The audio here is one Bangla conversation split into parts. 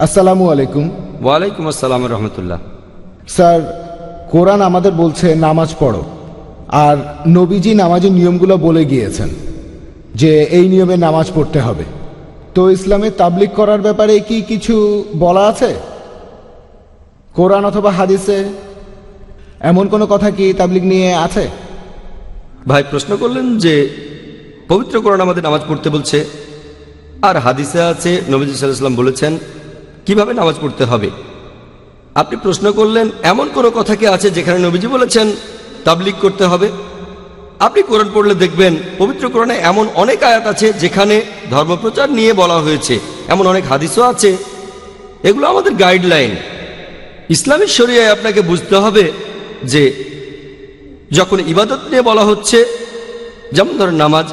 আসসালামু আলাইকুম। ওয়ালাইকুম আসসালাম রহমতুল্লাহ। স্যার, কোরআন আমাদের বলছে নামাজ পড়ো, আর নবীজি নামাজের নিয়মগুলো বলে গিয়েছেন যে এই নিয়মে নামাজ পড়তে হবে। তো ইসলামে তাবলিগ করার ব্যাপারে কি কিছু বলা আছে কোরআন অথবা হাদিসে? এমন কোনো কথা কি তাবলিগ নিয়ে আছে? ভাই প্রশ্ন করলেন যে পবিত্র কোরআন আমাদের নামাজ পড়তে বলছে, আর হাদিসে আছে নবীজি সাল্লাল্লাহু আলাইহি ওয়াসাল্লাম বলেছেন কিভাবে নামাজ পড়তে হবে। আপনি প্রশ্ন করলেন এমন কোনো কথা কি আছে যেখানে নবীজি বলেছেন তাবলিগ করতে হবে? আপনি কোরআন পড়লে দেখবেন পবিত্র কোরআনে এমন অনেক আয়াত আছে যেখানে ধর্মপ্রচার নিয়ে বলা হয়েছে, এমন অনেক হাদিসও আছে। এগুলো আমাদের গাইডলাইন। ইসলামী শরিয়ায় আপনাকে বুঝতে হবে যে যখন ইবাদত নিয়ে বলা হচ্ছে, যেমন ধরেন নামাজ,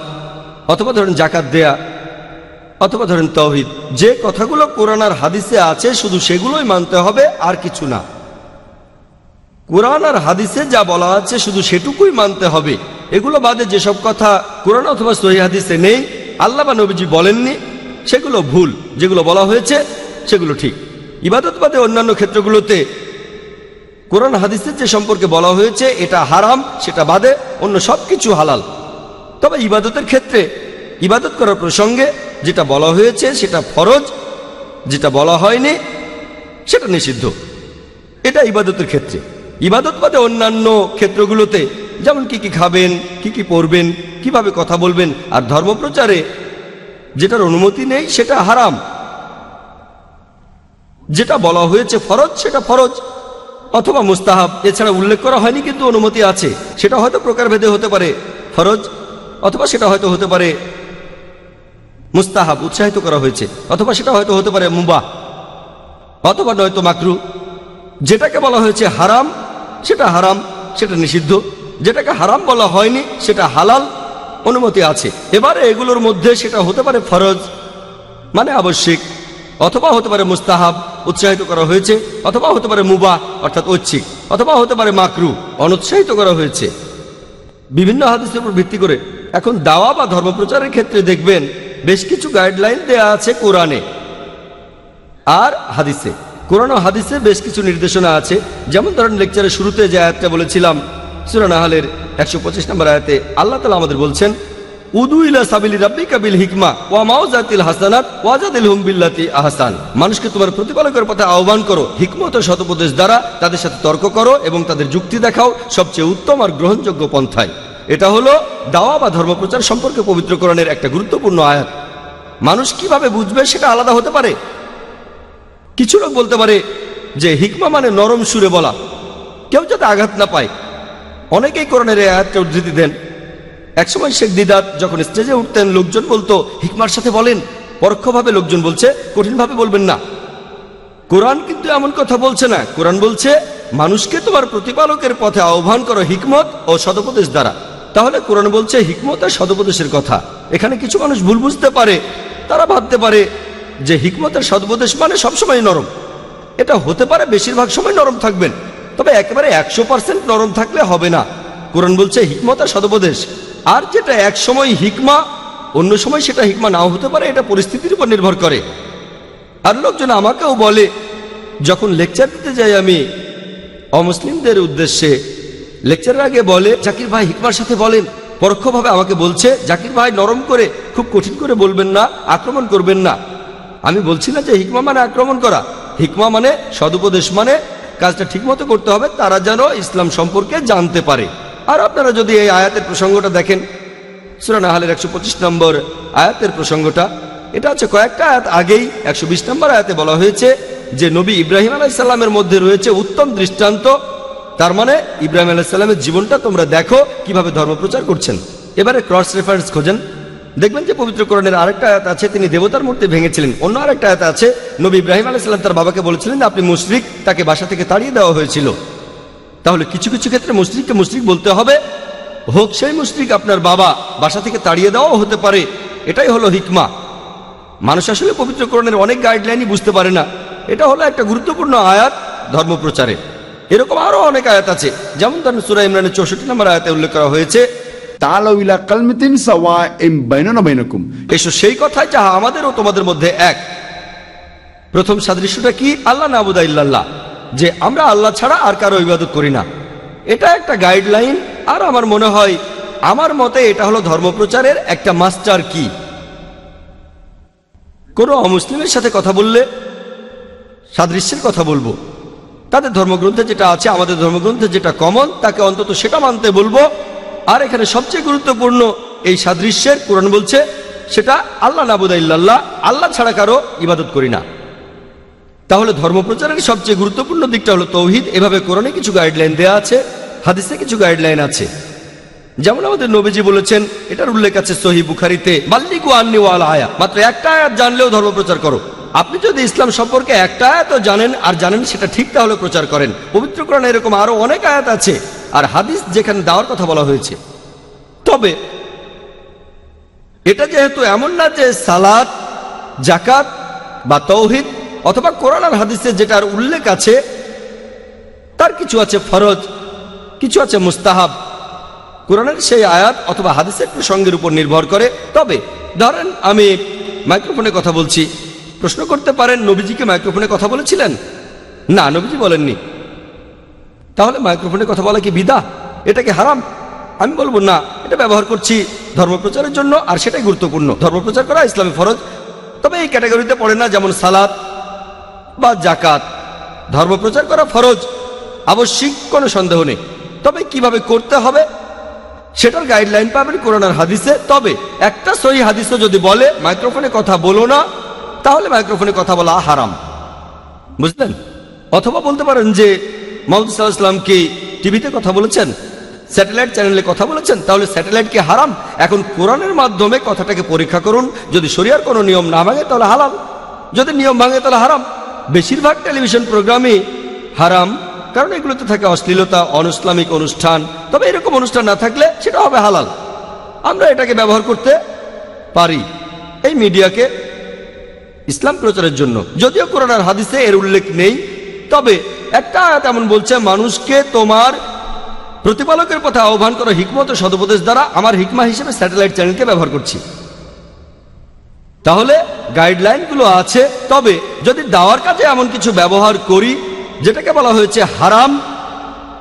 অথবা ধরেন জাকাত দেয়া, অথবা ধরেন তাওহীদ, যে কথাগুলো কোরআন আর হাদিসে আছে শুধু সেগুলোই মানতে হবে, আর কিছু না। কোরআন আর হাদিসে যা বলা আছে শুধু সেটুকুই মানতে হবে। এগুলো বাদে যেসব কথা কোরআন অথবা সহিহ হাদিসে নেই, আল্লাহ বা নবীজি বলেননি, সেগুলো ভুল। যেগুলো বলা হয়েছে সেগুলো ঠিক। ইবাদত বাদে অন্যান্য ক্ষেত্রগুলোতে কোরআন হাদিসের যে সম্পর্কে বলা হয়েছে এটা হারাম, সেটা বাদে অন্য সব কিছু হালাল। তবে ইবাদতের ক্ষেত্রে ইবাদত করার প্রসঙ্গে যেটা বলা হয়েছে সেটা ফরজ, যেটা বলা হয়নি সেটা নিষিদ্ধ। এটা ইবাদতের ক্ষেত্রে। ইবাদত বাদে অন্যান্য ক্ষেত্রগুলোতে যেমন কি কি খাবেন, কি কি পড়বেন, কিভাবে কথা বলবেন, আর ধর্মপ্রচারে যেটার অনুমতি নেই সেটা হারাম। যেটা বলা হয়েছে ফরজ সেটা ফরজ অথবা মুস্তাহাব, এছাড়া উল্লেখ করা হয়নি কিন্তু অনুমতি আছে। সেটা হয়তো প্রকারভেদে হতে পারে ফরজ, অথবা সেটা হয়তো হতে পারে মুস্তাহাব, উৎসাহিত করা হয়েছে, অথবা সেটা হয়তো হতে পারে মুবাহ, অথবা নয়তো মাকরু। যেটাকে বলা হয়েছে হারাম সেটা হারাম, সেটা নিষিদ্ধ। যেটাকে হারাম বলা হয়নি সেটা হালাল, অনুমতি আছে। এবারে এগুলোর মধ্যে সেটা হতে পারে ফরজ মানে আবশ্যিক, অথবা হতে পারে মুস্তাহাব, উৎসাহিত করা হয়েছে, অথবা হতে পারে মুবাহ অর্থাৎ ঐচ্ছিক, অথবা হতে পারে মাকরু, অনুৎসাহিত করা হয়েছে। বিভিন্ন হাদিসের উপর ভিত্তি করে এখন দাওয়া বা ধর্মপ্রচারের ক্ষেত্রে দেখবেন বেশ কিছু গাইডলাইন দেয়া আছে কোরআনে আর হাদিসে। কোরআন ও হাদিসে বেশ কিছু নির্দেশনা আছে। যেমন ধরেন লেকচারের শুরুতে যে আয়াতটা বলেছিলাম, সূরা নাহলের 125 নম্বর আয়াতে আল্লাহ তাআলা আমাদের বলছেন, উদু ইলা সাবিলি রাব্বিকা বিল হিকমা ওয়া মাউযাতিল হাসানাত ওয়াজাদিলহুম বিল্লাতি আহসান। মানুষকে তোমার প্রতিপালকের পথে আহ্বান করো, হিকমত ও সদুপদেশ দ্বারা তাদের সাথে তর্ক করো এবং তাদের যুক্তি দেখাও সবচেয়ে উত্তম আর গ্রহণযোগ্য পন্থায়। এটা হলো দাওয়া বা ধর্মপ্রচার সম্পর্কে পবিত্র কোরআনের একটা গুরুত্বপূর্ণ আয়াত। মানুষ কিভাবে বুঝবে সেটা আলাদা হতে পারে। কিছু লোক বলতে পারে যে হিকমা মানে নরম সুরে বলা, কেউ যাতে আঘাত না পায়। অনেকেই কোরআনের এই আয়াতকে উদ্ধৃতি দেন। একসময় শেখ দিদাত যখন স্টেজে উঠতেন লোকজন বলতো হিকমার সাথে বলেন, পরোক্ষভাবে লোকজন বলছে কঠিনভাবে বলবেন না। কোরআন কিন্তু এমন কথা বলছে না। কোরআন বলছে মানুষকে তোমার প্রতিপালকের পথে আহ্বান করো হিকমত ও সদুপদেশ দ্বারা। তাহলে কোরআন বলছে হিকমত আর সদুপদেশের কথা। এখানে কিছু মানুষ ভুল বুঝতে পারে, তারা ভাবতে পারে যে হিকমত আর সদুপদেশ মানে সবসময় নরম। এটা হতে পারে, বেশিরভাগ সময় নরম থাকবেন, তবে একেবারে 100% নরম থাকলে হবে না। কোরআন বলছে হিকমত আর সদুপদেশ। আর যেটা এক সময় হিকমা, অন্য সময় সেটা হিকমা নাও হতে পারে, এটা পরিস্থিতির উপর নির্ভর করে। আর লোকজন আমাকেও বলে, যখন লেকচার দিতে যাই আমি অমুসলিমদের উদ্দেশ্যে, লেকচারের আগে বলে জাকির ভাই হিকমার সাথে বলেন। পরোক্ষভাবে আমাকে বলছে জাকির ভাই নরম করে, খুব কঠিন করে বলবেন না, আক্রমণ করবেন না। আমি বলছি না যে হিকমা মানে আক্রমণ করা। হিকমা মানে সদুপদেশ, মানে কাজটা ঠিকমতো করতে হবে, তারা যেন ইসলাম সম্পর্কে জানতে পারে। আর আপনারা যদি এই আয়াতের প্রসঙ্গটা দেখেন, সূরা নাহলের 125 নম্বর আয়াতের প্রসঙ্গটা, এটা হচ্ছে কয়েকটা আয়াত আগেই 120 নম্বর আয়াতে বলা হয়েছে যে নবী ইব্রাহিম আলাইহিস সালামের মধ্যে রয়েছে উত্তম দৃষ্টান্ত। তার মানে ইব্রাহিম আলাইহিস সালামের জীবনটা তোমরা দেখো কিভাবে ধর্মপ্রচার করছেন। এবারে ক্রস রেফারেন্স খোঁজেন, দেখবেন যে পবিত্র কোরআনের আরেকটা আয়াত আছে তিনি দেবতার মূর্তি ভেঙেছিলেন। অন্য আরেকটা আয়াত আছে নবী ইব্রাহিম আলাইহিস সালাম তার বাবাকে বলেছিলেন আপনি মুশরিক, তাকে বাসা থেকে তাড়িয়ে দেওয়া হয়েছিল। তাহলে কিছু কিছু ক্ষেত্রে মুশরিককে মুশরিক বলতে হবে, হোক সেই মুশরিক আপনার বাবা, বাসা থেকে তাড়িয়ে দেওয়াও হতে পারে। এটাই হলো হিকমা। মানুষ আসলে পবিত্র কোরআনের অনেক গাইডলাইনই বুঝতে পারে না। এটা হলো একটা গুরুত্বপূর্ণ আয়াত ধর্মপ্রচারে। এরকম আরো অনেক আয়াত আছে, যেমন ধরেন সূরা ইমরানের 64 নম্বর আয়াতে উল্লেখ করা হয়েছে তাআলাউ ইলা কালিমাতিন সাওয়াইন বাইনানা বাইনাকুম, এসো সেই কথায় যাহা আমাদের ও তোমাদের মধ্যে এক। প্রথম সাদৃশ্যটা কি? আল্লাহ নাবুদা ইল্লাল্লাহ, যে আমরা আল্লাহ ছাড়া আর কারো ইবাদত করি না। এটা একটা গাইডলাইন, আর আমার মনে হয়, আমার মতে এটা হলো ধর্মপ্রচারের একটা মাস্টার কি। কোনো অমুসলিমের সাথে কথা বললে সাদৃশ্যের কথা বলবো, তাদের ধর্মগ্রন্থে যেটা আছে, আমাদের ধর্মগ্রন্থে যেটা কমন, তাকে অন্তত সেটা মানতে বলবো। আর এখানে সবচেয়ে গুরুত্বপূর্ণ এই সাদৃশ্যের, কোরআন বলছে সেটা আল্লাহ নাবুদা ইল্লাল্লাহ, আল্লাহ ছাড়া কারো ইবাদত করি না। তাহলে ধর্মপ্রচারের সবচেয়ে গুরুত্বপূর্ণ দিকটা হলো তৌহিদ। এভাবে কোরআনে কিছু গাইডলাইন দেওয়া আছে, হাদিসে কিছু গাইডলাইন আছে। যেমন আমাদের নবীজি বলেছেন, এটার উল্লেখ আছে সহিহ বুখারীতে, বাল্লিগু আন্নি ওয়ালা আয়া, মাত্র একটা আয়াত জানলেও ধর্মপ্রচার করো। আপনি যদি ইসলাম সম্পর্কে একটা আয়াতও জানেন আর জানেন সেটা ঠিক, তাহলে প্রচার করেন। পবিত্র কোরআনে এরকম আরো অনেক আয়াত আছে আর হাদিস যেখানে দাওয়ার কথা বলা হয়েছে। তবে এটা যেহেতু এমন না যে সালাত, জাকাত বা তৌহিদ অথবা কোরআন আর হাদিসে যেটার উল্লেখ আছে তার কিছু আছে ফরজ, কিছু আছে মুস্তাহাব, কোরআনের সেই আয়াত অথবা হাদিসের প্রসঙ্গের উপর নির্ভর করে। তবে ধরেন আমি মাইক্রোফোনে কথা বলছি, প্রশ্ন করতে পারেন নবীজিকে মাইক্রোফোনে কথা বলেছিলেন? না, নবীজি বলেননি। তাহলে মাইক্রোফোনে কথা বলা কি বিদআত? এটা কি হারাম? আমি বলবো না, এটা ব্যবহার করছি ধর্মপ্রচারের জন্য, আর সেটাই গুরুত্বপূর্ণ। ধর্মপ্রচার করা ইসলামে ফরজ, তবে এই ক্যাটাগরিতে পড়ে না। যেমন সালাত বা জাকাত, ধর্মপ্রচার করা ফরজ, আবশ্যিক, কোনো সন্দেহ নেই। তবে কিভাবে করতে হবে সেটার গাইডলাইন পাবেন কোরআন আর হাদিসে। তবে একটা সহিহ হাদিসও যদি বলে মাইক্রোফোনে কথা বলো না, তাহলে মাইক্রোফোনে কথা বলা হারাম, বুঝলেন? অথবা বলতে পারেন যে মুহাম্মদ সাল্লাল্লাহু আলাইহি ওয়াসাল্লাম কি টিভিতে কথা বলেছেন, স্যাটেলাইট চ্যানেলে কথা বলেছেন, তাহলে স্যাটেলাইট কি হারাম? এখন কোরআনের মাধ্যমে কথাটাকে পরীক্ষা করুন, যদি শরিয়ার কোনো নিয়ম না ভাঙে তাহলে হালাল, যদি নিয়ম ভাঙে তাহলে হারাম। বেশিরভাগ টেলিভিশন প্রোগ্রামই হারাম, কারণ এগুলোতে থাকে অশ্লীলতা, অনইসলামিক অনুষ্ঠান। তবে এরকম অনুষ্ঠান না থাকলে সেটা হবে হালাল। আমরা এটাকে ব্যবহার করতে পারি, এই মিডিয়াকে ইসলাম প্রচারের জন্য। যদিও কোরআন আর হাদিসে এর উল্লেখ নেই, তবে একটা আয়াত এমন বলছে, মানুষকে তোমার প্রতিপালকের পথে আহ্বান করো হিকমত ও সদুপদেশ দ্বারা। আমার হিকমা হিসেবে স্যাটেলাইট চ্যানেলকে ব্যবহার করছি। তাহলে গাইডলাইনগুলো আছে। তবে যদি দাওয়ার কাজে এমন কিছু ব্যবহার করি যেটাকে বলা হয়েছে হারাম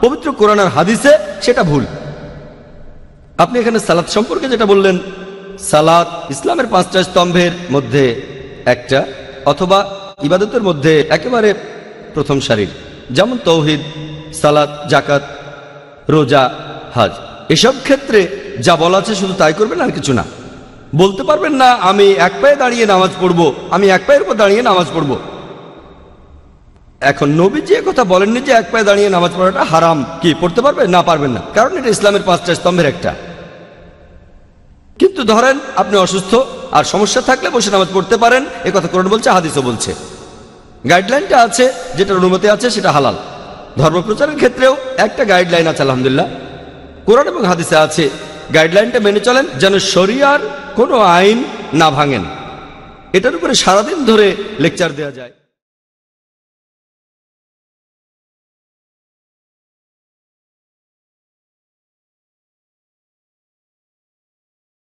পবিত্র কোরআন আর হাদিসে, সেটা ভুল। আপনি এখানে সালাত সম্পর্কে যেটা বললেন, সালাত ইসলামের 5টা স্তম্ভের মধ্যে একটা, অথবা ইবাদতের মধ্যে একেবারে প্রথম সারির, যেমন তৌহিদ, সালাত, জাকাত, রোজা, হজ। এসব ক্ষেত্রে যা বলা আছে শুধু তাই করবেন, আর কিছু না। বলতে পারবেন না আমি এক পায়ে দাঁড়িয়ে নামাজ পড়বো, আমি এক পায়ের উপর দাঁড়িয়ে নামাজ পড়বো। এখন নবীজি কথা বলেননি যে এক পায়ে দাঁড়িয়ে নামাজ পড়াটা হারাম। কি পড়তে পারবেন? না, পারবেন না, কারণ এটা ইসলামের 5টা স্তম্ভের একটা। কিন্তু ধরেন আপনি অসুস্থ আর সমস্যা থাকলে বসে নামাজ পড়তে পারেন, এ কথা কোরআন বলছে, হাদিসও বলছে। গাইডলাইনটা আছে, যেটার অনুমতি আছে সেটা হালাল। ধর্মপ্রচারের ক্ষেত্রেও একটা গাইডলাইন আছে, আলহামদুলিল্লাহ, কোরআন এবং হাদিসে আছে। গাইডলাইনটা মেনে চলেন যেন শরিয়ার কোনো আইন না ভাঙেন। এটার উপরে সারাদিন ধরে লেকচার দেওয়া যায়।